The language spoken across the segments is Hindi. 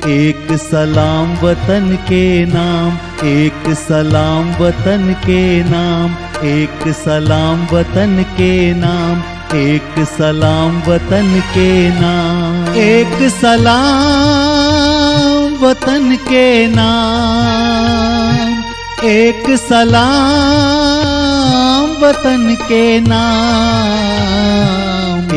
एक सलाम वतन के नाम, एक सलाम वतन के नाम, एक सलाम वतन के नाम, एक सलाम वतन के नाम, एक सलाम वतन के नाम, एक सलाम वतन के नाम,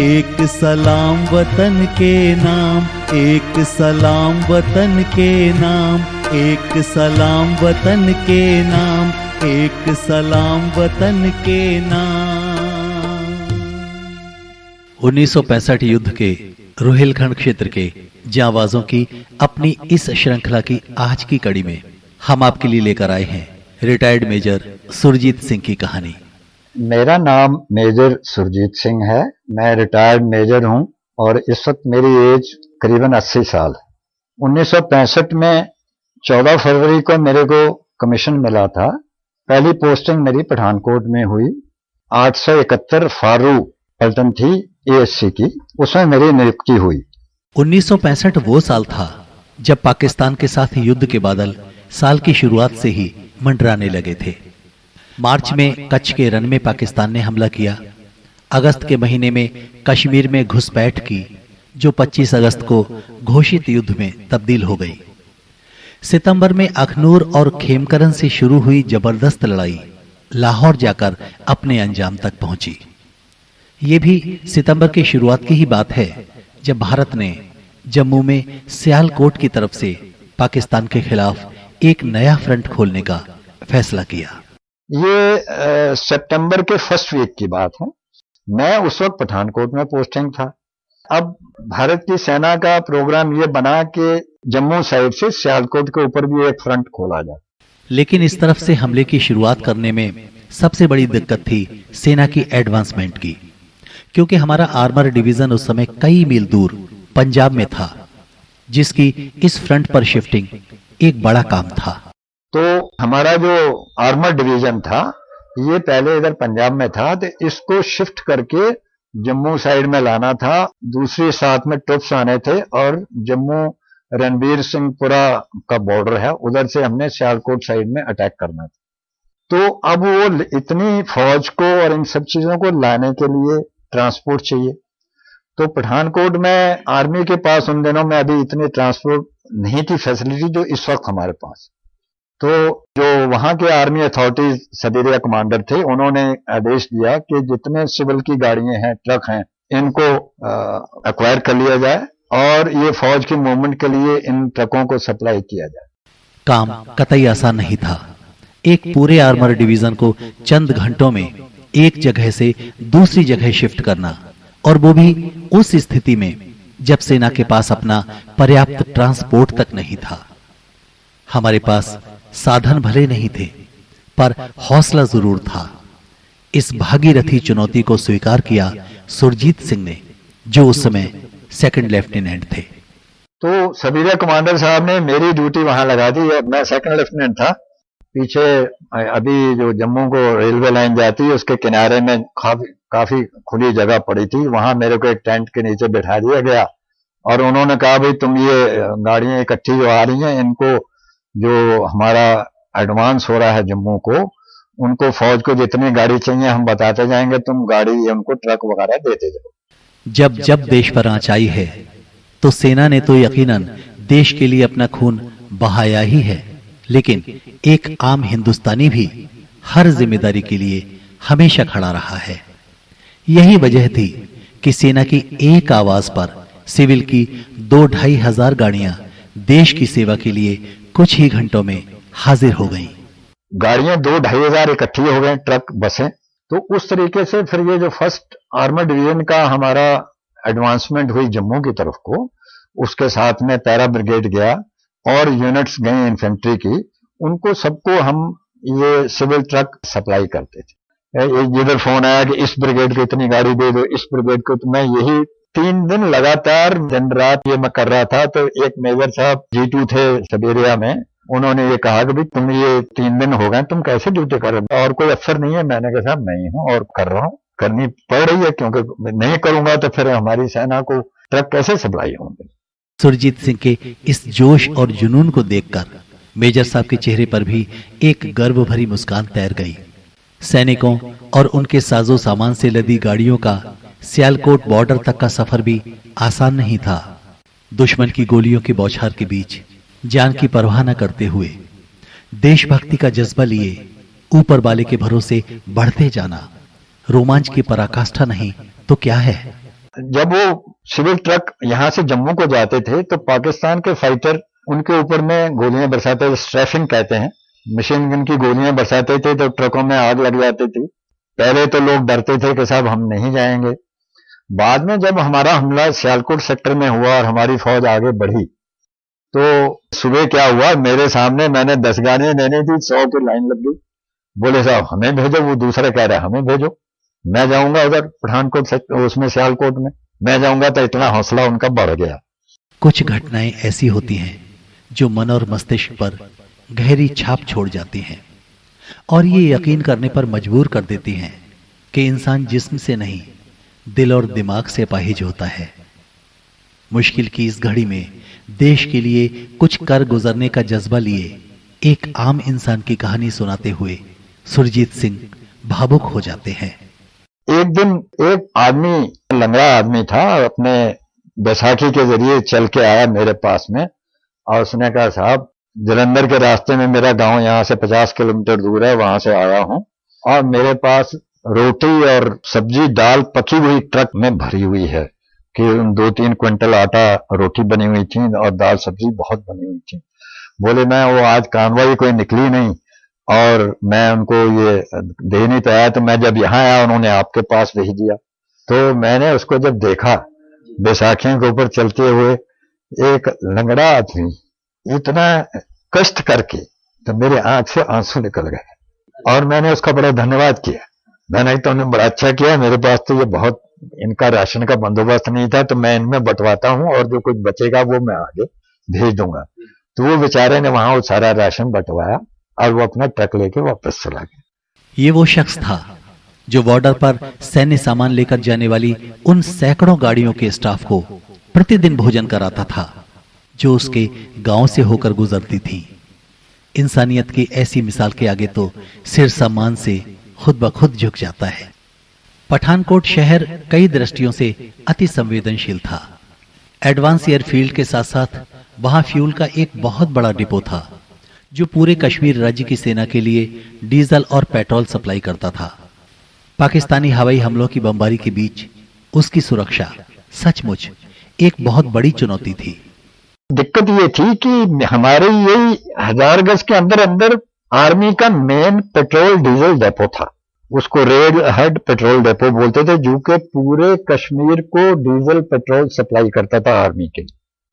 एक सलाम वतन के नाम, एक सलाम वतन के नाम, एक सलाम वतन के नाम, एक सलाम वतन के नाम। 1965 युद्ध के रोहिलखंड क्षेत्र के जांबाजों की अपनी इस श्रृंखला की आज की कड़ी में हम आपके लिए लेकर आए हैं रिटायर्ड मेजर सुरजीत सिंह की कहानी। मेरा नाम मेजर सुरजीत सिंह है। मैं रिटायर्ड मेजर हूं और इस वक्त मेरी एज करीबन 80 साल। 1965 में 14 फरवरी को मेरे को कमीशन मिला था। पहली पोस्टिंग मेरी पठानकोट में हुई। 871 फारू पलटन थी एएससी की, उसमें मेरी नियुक्ति हुई। 1965 वो साल था जब पाकिस्तान के साथ युद्ध के बादल साल की शुरुआत से ही मंडराने लगे थे। मार्च में कच्छ के रन में पाकिस्तान ने हमला किया। अगस्त के महीने में कश्मीर में घुसपैठ की, जो 25 अगस्त को घोषित युद्ध में तब्दील हो गई। सितंबर में अखनूर और खेमकरन से शुरू हुई जबरदस्त लड़ाई लाहौर जाकर अपने अंजाम तक पहुंची। ये भी सितंबर की शुरुआत की ही बात है जब भारत ने जम्मू में सियालकोट की तरफ से पाकिस्तान के खिलाफ एक नया फ्रंट खोलने का फैसला किया। ये सितंबर के फर्स्ट वीक की बात है। मैं उस वक्त पठानकोट में पोस्टिंग था। अब भारत की सेना का प्रोग्राम ये बना कि जम्मू साइड से सियालकोट के ऊपर भी एक फ्रंट खोला जाए। लेकिन इस तरफ से हमले की शुरुआत करने में सबसे बड़ी दिक्कत थी सेना की एडवांसमेंट की, क्योंकि हमारा आर्मर डिवीजन उस समय कई मील दूर पंजाब में था, जिसकी इस फ्रंट पर शिफ्टिंग एक बड़ा काम था। तो हमारा जो आर्मर डिवीजन था ये पहले इधर पंजाब में था, तो इसको शिफ्ट करके जम्मू साइड में लाना था। दूसरी साथ में ट्रुप्स आने थे और जम्मू रणबीर सिंहपुरा का बॉर्डर है, उधर से हमने सियालकोट साइड में अटैक करना था। तो अब वो इतनी फौज को और इन सब चीजों को लाने के लिए ट्रांसपोर्ट चाहिए। तो पठानकोट में आर्मी के पास उन दिनों में अभी इतनी ट्रांसपोर्ट नहीं थी फैसिलिटी जो इस वक्त हमारे पास। तो जो वहां के आर्मी अथॉरिटीज सब एरिया कमांडर थे, उन्होंने आदेश दिया कि जितने सिविल की गाड़ियां हैं, ट्रक हैं, इनको एक्वायर कर लिया जाए और ये फौज की मूवमेंट के लिए इन ट्रकों को सप्लाई किया जाए। काम कतई आसान नहीं था। एक पूरे आर्मर डिवीजन को चंद घंटों में एक जगह से दूसरी जगह शिफ्ट करना, और वो भी उस स्थिति में जब सेना के पास अपना पर्याप्त ट्रांसपोर्ट तक नहीं था। हमारे पास साधन भले नहीं थे, पर हौसला जरूर था। इस भागीरथी चुनौती को स्वीकार किया सुरजीत सिंह ने, जो उस समय सेकंड लेफ्टिनेंट थे। तो सब एरिया कमांडर साहब ने मेरी ड्यूटी वहां लगा दी। मैं सेकंड लेफ्टिनेंट था। पीछे अभी जो जम्मू को रेलवे लाइन जाती है उसके किनारे में काफी खुली जगह पड़ी थी, वहां मेरे को एक टेंट के नीचे बैठा दिया गया और उन्होंने कहा भाई तुम ये गाड़ियां इकट्ठी जो आ रही हैं, इनको जो हमारा एडवांस हो रहा है जम्मू को, उनको फौज को जितनी गाड़ी चाहिए हम बताते जाएंगे, तुम गाड़ी उनको ट्रक वगैरह देते जाओ। जब जब देश पर आंच आई है तो सेना ने तो यकीनन देश के लिए अपना खून बहाया ही है, लेकिन एक आम हिंदुस्तानी भी हर जिम्मेदारी के लिए हमेशा खड़ा रहा है। यही वजह थी कि सेना की एक आवाज पर सिविल की 2-2.5 हजार गाड़ियां देश की सेवा के लिए कुछ ही घंटों में हाजिर हो गईं। गाड़ियां 2-2.5 हजार इकट्ठी हो गए, ट्रक, बसें। तो उस तरीके से फिर ये जो फर्स्ट आर्मर डिवीजन का हमारा एडवांसमेंट हुई जम्मू की तरफ को, उसके साथ में पैरा ब्रिगेड गया और यूनिट्स गए इन्फेंट्री की, उनको सबको हम ये सिविल ट्रक सप्लाई करते थे। जिधर फोन आया कि इस ब्रिगेड को इतनी गाड़ी दे दो, इस ब्रिगेड को, तो मैं यही 3 दिन लगातार दिन रात ये मैं कर रहा था। तो एक मेजर साहब G2 थे सब एरिया में, उन्होंने ये कहा कि भाई तुम ये 3 दिन हो गए, तुम कैसे ड्यूटी कर रहे हो और कोई अफसर नहीं है? मैंने कहा साहब नहीं हूं और कर रहा हूं, करनी पड़ रही है, क्योंकि नहीं करूंगा तो फिर हमारी सेना को ट्रक कैसे सप्लाई होंगे। सुरजीत सिंह के इस जोश और जुनून को देखकर मेजर साहब के चेहरे पर भी एक गर्व भरी मुस्कान तैर गई। सैनिकों और उनके साजो सामान से लदी गाड़ियों का सियालकोट बॉर्डर तक का सफर भी आसान नहीं था। दुश्मन की गोलियों के बौछार के बीच जान की परवाह न करते हुए देशभक्ति का जज्बा लिए ऊपर वाले के भरोसे बढ़ते जाना रोमांच की पराकाष्ठा नहीं तो क्या है। जब वो सिविल ट्रक यहाँ से जम्मू को जाते थे तो पाकिस्तान के फाइटर उनके ऊपर में गोलियां बरसाते थे, स्ट्रैफिंग कहते हैं, मशीन गन की गोलियां बरसाते थे तो ट्रकों में आग लग जाती थी। पहले तो लोग डरते थे कि साहब हम नहीं जाएंगे। बाद में जब हमारा हमला सियालकोट सेक्टर में हुआ और हमारी फौज आगे बढ़ी तो सुबह क्या हुआ, मेरे सामने मैंने 10 गाड़ियां देनी थी, 100 की लाइन लग गई। बोले साहब हमें भेजो, वो दूसरे कह रहे हमें भेजो, मैं जाऊंगा उधर पठानकोट सेक्टर उसमें सियालकोट में, मैं जाऊंगा। तो इतना हौसला उनका बढ़ गया। कुछ घटनाएं ऐसी होती हैं जो मन और मस्तिष्क पर गहरी छाप छोड़ जाती हैं और ये यकीन करने पर मजबूर कर देती हैं कि इंसान जिस्म से नहीं दिल और दिमाग से अपाहिज होता है। मुश्किल की इस घड़ी में देश के लिए कुछ कर गुजरने का जज्बा लिए एक आम इंसान की कहानी सुनाते हुए सुरजीत सिंह भावुक हो जाते हैं। एक दिन एक आदमी, लंगड़ा आदमी था, अपने बैसाखी के जरिए चल के आया मेरे पास में और उसने कहा साहब जलंधर के रास्ते में मेरा गांव यहाँ से 50 किलोमीटर दूर है, वहां से आया हूँ और मेरे पास रोटी और सब्जी दाल पकी हुई ट्रक में भरी हुई है कि 2-3 क्विंटल आटा रोटी बनी हुई थी और दाल सब्जी बहुत बनी हुई थी। बोले मैं वो आज कानवाई कोई निकली नहीं और मैं उनको ये दे नहीं पाया, तो मैं जब यहाँ आया उन्होंने आपके पास भेज दिया। तो मैंने उसको जब देखा बैसाखियों के ऊपर चलते हुए एक लंगड़ा आदमी इतना कष्ट करके, तो मेरे आंख से आंसू निकल गए और मैंने उसका बड़ा धन्यवाद किया। मैंने तो उन्होंने बड़ा अच्छा किया, मेरे पास तो ये बहुत इनका राशन का बंदोबस्त नहीं था तो मैं इनमें बंटवाता हूँ और जो कुछ बचेगा वो मैं आगे भेज दूंगा। तो वो बेचारे ने वहां वो सारा राशन बंटवाया और वो अपना ट्रक लेके वापस चला गया। ये वो शख्स था जो बॉर्डर पर सैन्य सामान लेकर जाने वाली उन सैकड़ों गाड़ियों के स्टाफ को प्रतिदिन भोजन कराता था जो उसके गांव से होकर गुजरती थी। इंसानियत की ऐसी मिसाल के आगे तो सिर सम्मान से खुद ब खुद झुक जाता है। पठानकोट शहर कई दृष्टियों से अति संवेदनशील था। एडवांस एयरफील्ड के साथ साथ वहां फ्यूल का एक बहुत बड़ा डिपो था जो पूरे कश्मीर राज्य की सेना के लिए डीजल और पेट्रोल सप्लाई करता था। पाकिस्तानी हवाई हमलों की बमबारी के बीच उसकी सुरक्षा सचमुच एक बहुत बड़ी चुनौती थी। दिक्कत ये थी कि हमारे यही 1000 गज के अंदर अंदर आर्मी का मेन पेट्रोल डीजल डेपो था। उसको रेड हेड पेट्रोल डेपो बोलते थे, जो कि पूरे कश्मीर को डीजल पेट्रोल सप्लाई करता था आर्मी के।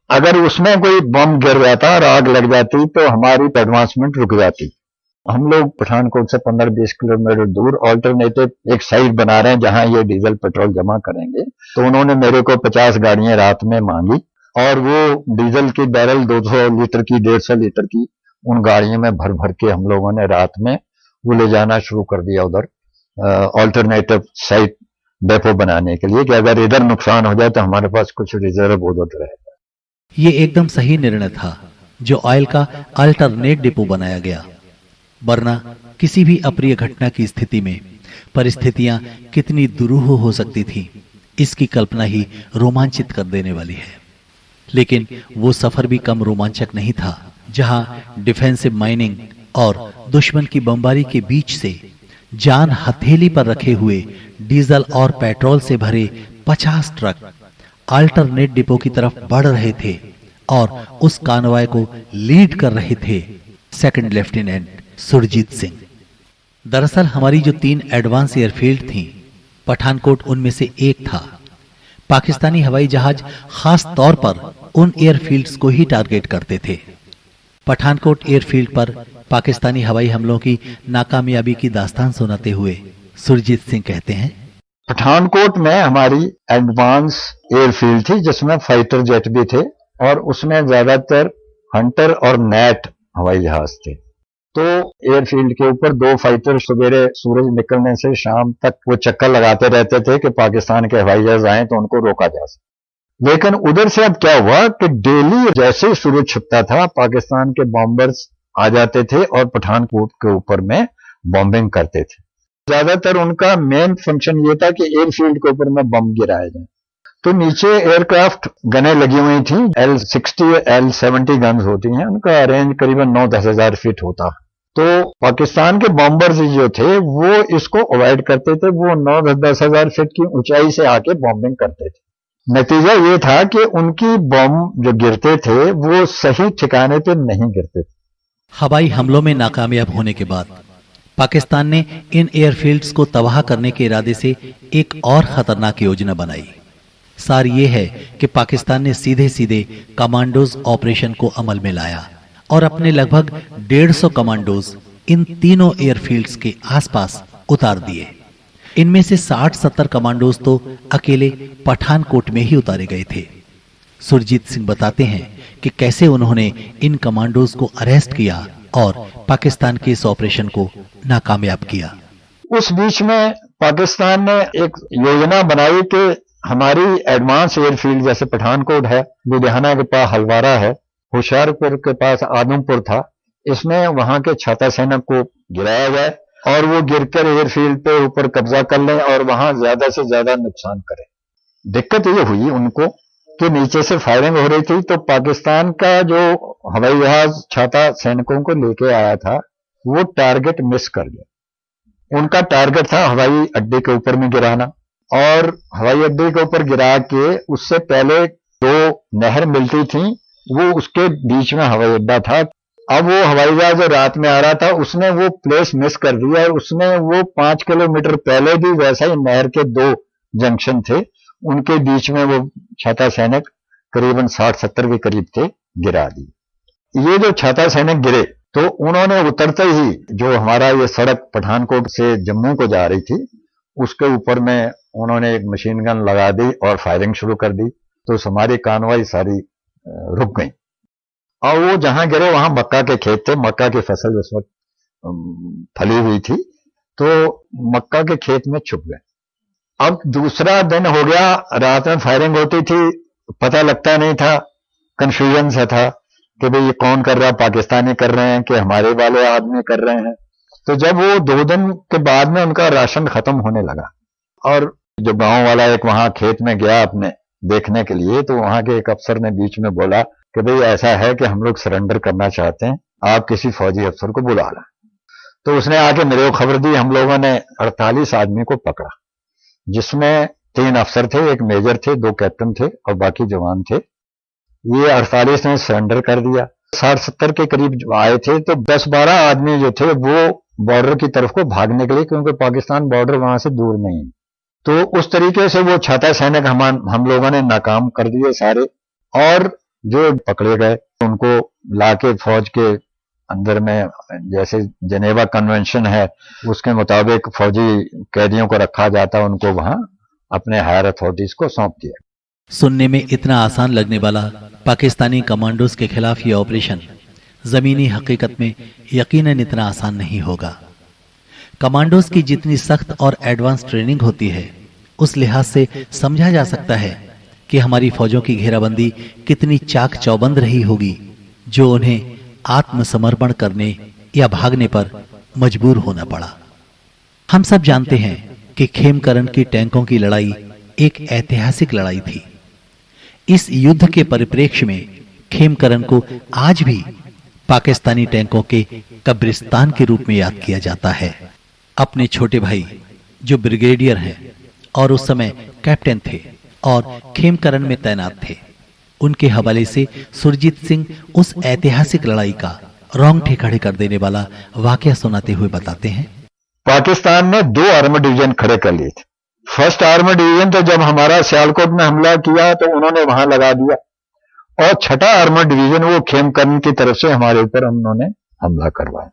अगर उसमें कोई बम गिर जाता और आग लग जाती तो हमारी एडवांसमेंट रुक जाती। हम लोग पठानकोट से 15-20 किलोमीटर दूर ऑल्टरनेटिव एक साइट बना रहे हैं जहां ये डीजल पेट्रोल जमा करेंगे। तो उन्होंने मेरे को 50 गाड़ियां रात में मांगी और वो डीजल की बैरल 200 लीटर की 150 लीटर की उन गाड़ियों में भर भर के हम लोगों ने रात में वो ले जाना शुरू कर दिया उधर ऑल्टरनेटिव साइट डेपो बनाने के लिए कि अगर इधर नुकसान हो जाए तो हमारे पास कुछ रिजर्व उधर रहेगा। ये एकदम सही निर्णय था जो ऑयल का अल्टरनेट डिपो बनाया गया, वरना किसी भी अप्रिय घटना की स्थिति में परिस्थितियां कितनी दुरूह हो सकती थी इसकी कल्पना ही रोमांचित कर देने वाली है। लेकिन वो सफर भी कम रोमांचक नहीं था जहां डिफेंसिव माइनिंग और दुश्मन की बमबारी के बीच से जान हथेली पर रखे हुए डीजल और पेट्रोल से भरे 50 ट्रक अल्टरनेट डिपो की तरफ बढ़ रहे थे और उस कानवाय को लीड कर रहे थे सेकंड लेफ्टिनेंट सुरजीत सिंह। दरअसल हमारी जो 3 एडवांस एयरफील्ड थीं, पठानकोट उनमें से एक था। पाकिस्तानी हवाई जहाज खास तौर पर उन एयरफील्ड्स को ही टारगेट करते थे। पठानकोट एयरफील्ड पर पाकिस्तानी हवाई हमलों की नाकामयाबी की दास्तान सुनाते हुए सुरजीत सिंह कहते हैं, पठानकोट में हमारी एडवांस एयरफील्ड थी जिसमें फाइटर जेट भी थे और उसमें ज्यादातर हंटर और नेट हवाई जहाज थे। तो एयरफील्ड के ऊपर 2 फाइटर सवेरे सूरज निकलने से शाम तक वो चक्कर लगाते रहते थे कि पाकिस्तान के हवाई जहाज आए तो उनको रोका जा सके। लेकिन उधर से अब क्या हुआ कि डेली जैसे ही सूरज छिपता था पाकिस्तान के बॉम्बर्स आ जाते थे और पठानकोट के ऊपर में बॉम्बिंग करते थे। ज्यादातर उनका मेन फंक्शन ये था कि एयरफील्ड के ऊपर में बम गिराए जाए। तो नीचे एयरक्राफ्ट गनें लगी हुई थी, L-60 L-70 गन्स होती हैं, उनका रेंज करीबन 9-10 हजार फीट होता। तो पाकिस्तान के बॉम्बर्स जो थे वो इसको अवॉइड करते थे, वो 9-10 हजार फीट की ऊंचाई से आके बॉम्बिंग करते थे। नतीजा ये था कि उनकी बम जो गिरते थे वो सही ठिकाने पे नहीं गिरते थे। हवाई हमलों में नाकामयाब होने के बाद पाकिस्तान ने इन एयरफील्ड्स को तबाह करने के इरादे से एक और खतरनाक योजना बनाई। सार ये है कि पाकिस्तान ने सीधे सीधे कमांडोज ऑपरेशन को अमल में लाया और अपने लगभग 150 कमांडोज इन तीनों एयरफील्ड्स के आसपास उतार दिए। इनमें से 60-70 कमांडोज तो अकेले पठानकोट में ही उतारे गए थे। सुरजीत सिंह बताते हैं कि कैसे उन्होंने इन कमांडोज को अरेस्ट किया और पाकिस्तान के इस ऑपरेशन को नाकामयाब किया। उस बीच में पाकिस्तान ने एक योजना बनाई कि हमारी एडवांस एयरफील्ड जैसे पठानकोट है, लुधियाना के पास हलवारा है, होशियारपुर के पास आदमपुर था, इसमें वहां के छाता सैनिक को गिराया जाए और वो गिरकर एयरफील्ड पे ऊपर कब्जा कर लें और वहां ज्यादा से ज्यादा नुकसान करें। दिक्कत ये हुई उनको कि नीचे से फायरिंग हो रही थी, तो पाकिस्तान का जो हवाई जहाज छाता सैनिकों को लेके आया था वो टारगेट मिस कर गया। उनका टारगेट था हवाई अड्डे के ऊपर में गिराना, और हवाई अड्डे के ऊपर गिरा के उससे पहले 2 नहर मिलती थी, वो उसके बीच में हवाई अड्डा था। अब वो हवाई जहाज जो रात में आ रहा था उसने वो प्लेस मिस कर दिया और उसने वो 5 किलोमीटर पहले भी वैसा ही नहर के 2 जंक्शन थे, उनके बीच में वो छाता सैनिक करीबन 60-70 के करीब थे, गिरा दिए। ये जो छाता सैनिक गिरे तो उन्होंने उतरते ही जो हमारा ये सड़क पठानकोट से जम्मू को जा रही थी उसके ऊपर में उन्होंने एक मशीन गन लगा दी और फायरिंग शुरू कर दी। तो हमारी कानवाई सारी रुक गई और वो जहां गिरे वहां मक्का के खेत थे, मक्का की फसल उस वक्त फली हुई थी, तो मक्का के खेत में छुप गए। अब दूसरा दिन हो गया, रात में फायरिंग होती थी, पता लगता नहीं था, कंफ्यूजन सा था कि भाई ये कौन कर रहा है, पाकिस्तानी कर रहे हैं कि हमारे वाले आदमी कर रहे हैं। तो जब वो 2 दिन के बाद में उनका राशन खत्म होने लगा और जो गांव वाला एक वहां खेत में गया अपने देखने के लिए, तो वहां के एक अफसर ने बीच में बोला कि भाई ऐसा है कि हम लोग सरेंडर करना चाहते हैं, आप किसी फौजी अफसर को बुला लें। तो उसने आके मेरे को खबर दी। हम लोगों ने 48 आदमी को पकड़ा, जिसमें 3 अफसर थे, एक मेजर थे, 2 कैप्टन थे और बाकी जवान थे। ये 48 ने सरेंडर कर दिया। 60-70 के करीब जो आए थे, तो 10-12 आदमी जो थे वो बॉर्डर की तरफ को भागने के लिए, क्योंकि पाकिस्तान बॉर्डर वहां से दूर नहीं है। तो उस तरीके से वो छाता सैनिक हम लोगों ने नाकाम कर दिए सारे, और जो पकड़े गए उनको लाके फौज के अंदर में, जैसे जेनेवा कन्वेंशन है उसके मुताबिक फौजी कैदियों को रखा जाता, उनको वहां अपने हायर अथॉरिटीज को सौंप दिया। सुनने में इतना आसान लगने वाला पाकिस्तानी कमांडोज के खिलाफ ये ऑपरेशन जमीनी हकीकत में यकीनन इतना आसान नहीं होगा। कमांडोज की जितनी सख्त और एडवांस ट्रेनिंग होती है, उस लिहाज से समझा जा सकता है कि हमारी फौजों की घेराबंदी कितनी चाक चौबंद रही होगी, जो उन्हें आत्मसमर्पण करने या भागने पर मजबूर होना पड़ा। हम सब जानते हैं कि खेमकरन की टैंकों की लड़ाई एक ऐतिहासिक लड़ाई थी। इस युद्ध के परिप्रेक्ष्य में खेमकरन को आज भी पाकिस्तानी टैंकों के कब्रिस्तान के रूप में याद किया जाता है। अपने छोटे भाई जो ब्रिगेडियर हैं और उस समय कैप्टन थे और खेमकरन में तैनात थे, उनके हवाले से सुरजीत सिंह उस ऐतिहासिक लड़ाई का रोंगटे खड़े कर देने वाला वाकया सुनाते हुए बताते हैं। पाकिस्तान ने 2 आर्मर डिवीजन खड़े कर लिए थे। फर्स्ट आर्मर डिवीजन तो जब हमारा सियालकोट में हमला किया तो उन्होंने वहां लगा दिया, और 6ठा आर्मर डिवीजन वो खेमकरन की तरफ से हमारे ऊपर उन्होंने हमला करवाया।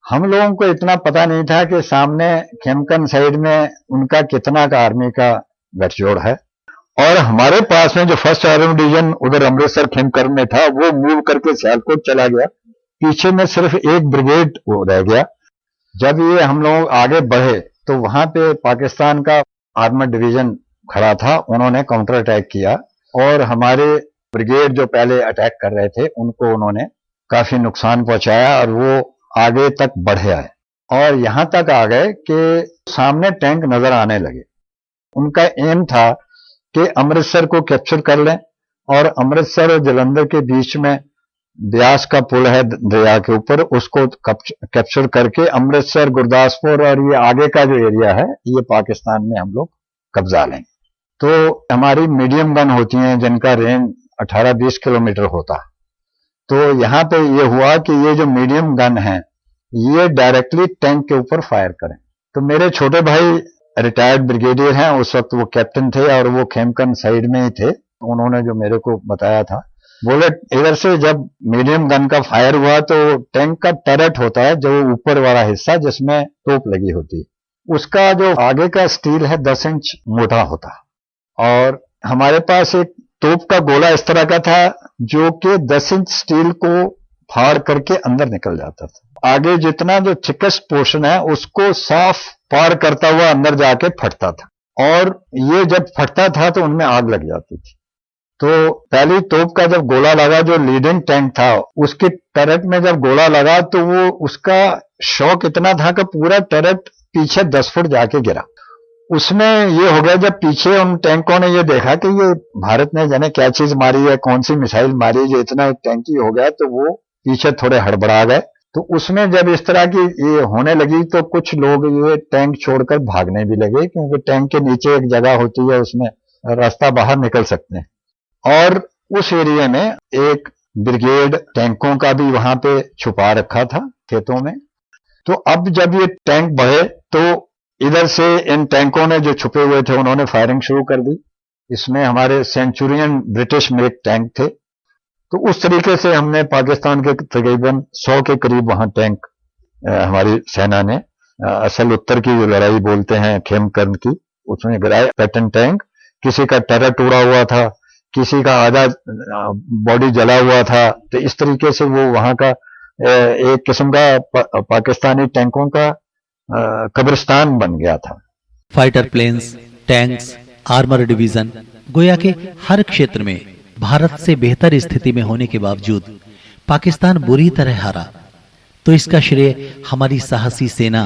हम लोगों को इतना पता नहीं था कि सामने खेमकरन साइड में उनका कितना का आर्मी का गठजोड़ है, और हमारे पास में जो फर्स्ट आर्मर डिवीजन उधर अमृतसर खेमकरन में था वो मूव करके सियालकोट चला गया, पीछे में सिर्फ एक ब्रिगेड वो रह गया। जब ये हम लोग आगे बढ़े तो वहां पे पाकिस्तान का आर्मर डिवीजन खड़ा था, उन्होंने काउंटर अटैक किया और हमारे ब्रिगेड जो पहले अटैक कर रहे थे उनको उन्होंने काफी नुकसान पहुंचाया और वो आगे तक बढ़े आए और यहां तक आ गए कि सामने टैंक नजर आने लगे। उनका एम था कि अमृतसर को कैप्चर कर लें और अमृतसर और जलंधर के बीच में ब्यास का पुल है दरिया के ऊपर, उसको कैप्चर करके अमृतसर, गुरदासपुर और ये आगे का जो एरिया है ये पाकिस्तान में हम लोग कब्जा लेंगे। तो हमारी मीडियम गन होती हैं जिनका रेंज 18-20 किलोमीटर होता। तो यहाँ पे ये हुआ कि ये जो मीडियम गन है ये डायरेक्टली टैंक के ऊपर फायर करें। तो मेरे छोटे भाई रिटायर्ड ब्रिगेडियर हैं, उस वक्त वो कैप्टन थे और वो खेमकन साइड में ही थे। उन्होंने जो मेरे को बताया था, बोले इधर से जब मीडियम गन का फायर हुआ तो टैंक का टर्रेट होता है जो ऊपर वाला हिस्सा जिसमें तोप लगी होती है, उसका जो आगे का स्टील है 10 इंच मोटा होता और हमारे पास एक तोप का गोला इस तरह का था जो कि 10 इंच स्टील को फाड़ करके अंदर निकल जाता था। आगे जितना जो थिकेस्ट पोर्शन है उसको साफ पार करता हुआ अंदर जाके फटता था और ये जब फटता था तो उनमें आग लग जाती थी। तो पहली तोप का जब गोला लगा, जो लीडिंग टैंक था उसके टर्रेट में जब गोला लगा तो वो उसका शॉक इतना था कि पूरा टर्रेट पीछे 10 फुट जाके गिरा। उसमें ये हो गया जब पीछे उन टैंकों ने ये देखा कि ये भारत ने जाने क्या चीज मारी है, कौन सी मिसाइल मारी है, जो इतना एक टैंकी हो गया, तो वो पीछे थोड़े हड़बड़ा गए। तो उसमें जब इस तरह की ये होने लगी तो कुछ लोग ये टैंक छोड़कर भागने भी लगे, क्योंकि टैंक के नीचे एक जगह होती है उसमें रास्ता बाहर निकल सकते हैं। और उस एरिया में एक ब्रिगेड टैंकों का भी वहां पे छुपा रखा था खेतों में। तो अब जब ये टैंक बढ़े तो इधर से इन टैंकों ने जो छुपे हुए थे उन्होंने फायरिंग शुरू कर दी। इसमें हमारे सेंचुरियन ब्रिटिश मेक टैंक थे। तो उस तरीके से हमने पाकिस्तान के तकरीबन 100 के करीब वहां टैंक हमारी सेना ने असल उत्तर की जो लड़ाई बोलते हैं खेमकरण की, उसमें गिराए पैटर्न टैंक। किसी का टर्रेट टूटा हुआ था, किसी का आधा बॉडी जला हुआ था। तो इस तरीके से वो वहां का एक किस्म का पाकिस्तानी टैंकों का कब्रिस्तान बन गया था। Fighter planes, tanks, armour division, गोया के हर क्षेत्र में भारत से बेहतर स्थिति में होने के बावजूद पाकिस्तान बुरी तरह हारा। तो इसका श्रेय हमारी साहसी सेना,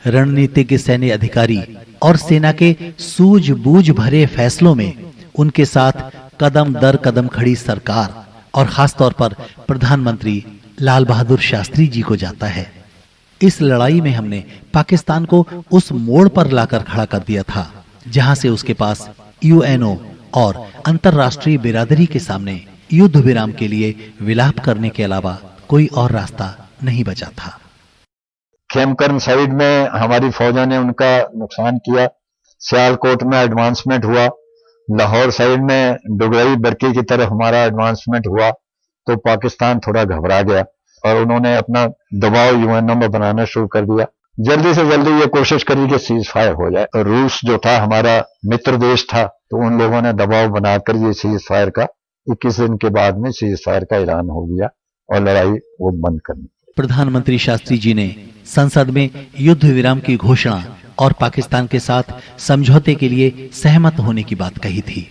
रणनीतिज्ञ सैन्य अधिकारी और सेना के सूझबूझ भरे फैसलों में उनके साथ कदम दर कदम खड़ी सरकार और खासतौर पर प्रधानमंत्री लाल बहादुर शास्त्री जी को जाता है। इस लड़ाई में हमने पाकिस्तान को उस मोड़ पर लाकर खड़ा कर दिया था जहां से उसके पास यूएनओ और अंतर्राष्ट्रीय बिरादरी के सामने युद्ध विराम के लिए विलाप करने के अलावा कोई और रास्ता नहीं बचा था। खेमकरण साइड में हमारी फौजों ने उनका नुकसान किया। सियालकोट में एडवांसमेंट हुआ, लाहौर साइड में डुगरई बरकी की तरफ हमारा एडवांसमेंट हुआ। तो पाकिस्तान थोड़ा घबरा गया और उन्होंने अपना दबाव यूएनओ में बनाना शुरू कर दिया। जल्दी से जल्दी ये कोशिश करी कि सीज फायर हो जाए। और रूस जो था हमारा मित्र देश था, तो उन लोगों ने दबाव बनाकर ये सीज फायर का 21 दिन के बाद में सीज फायर का ऐलान हो गया और लड़ाई वो बंद करनी। प्रधानमंत्री शास्त्री जी ने संसद में युद्ध विराम की घोषणा और पाकिस्तान के साथ समझौते के लिए सहमत होने की बात कही थी।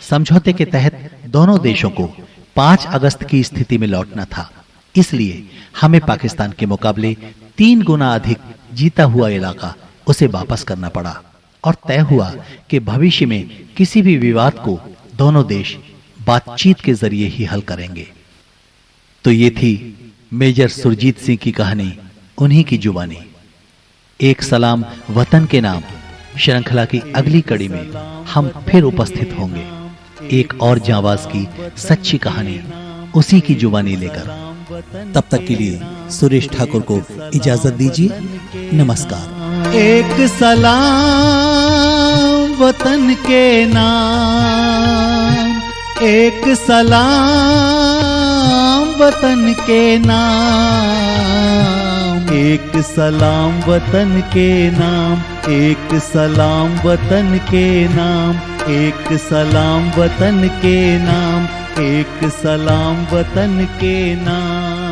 समझौते के तहत दोनों देशों को 5 अगस्त की स्थिति में लौटना था। इसलिए हमें पाकिस्तान के मुकाबले 3 गुना अधिक जीता हुआ इलाका उसे वापस करना पड़ा और तय हुआ कि भविष्य में किसी भी विवाद को दोनों देश बातचीत के जरिए ही हल करेंगे। तो ये थी मेजर सुरजीत सिंह की कहानी, उन्हीं की जुबानी। एक सलाम वतन के नाम श्रृंखला की अगली कड़ी में हम फिर उपस्थित होंगे एक और जांबाज की सच्ची कहानी उसी की जुबानी लेकर। तब तक के लिए सुरेश ठाकुर को इजाजत दीजिए। नमस्कार। एक सलाम वतन के नाम, एक सलाम वतन के नाम, एक सलाम वतन के नाम, एक सलाम वतन के नाम, एक सलाम वतन के नाम, एक सलाम वतन के नाम।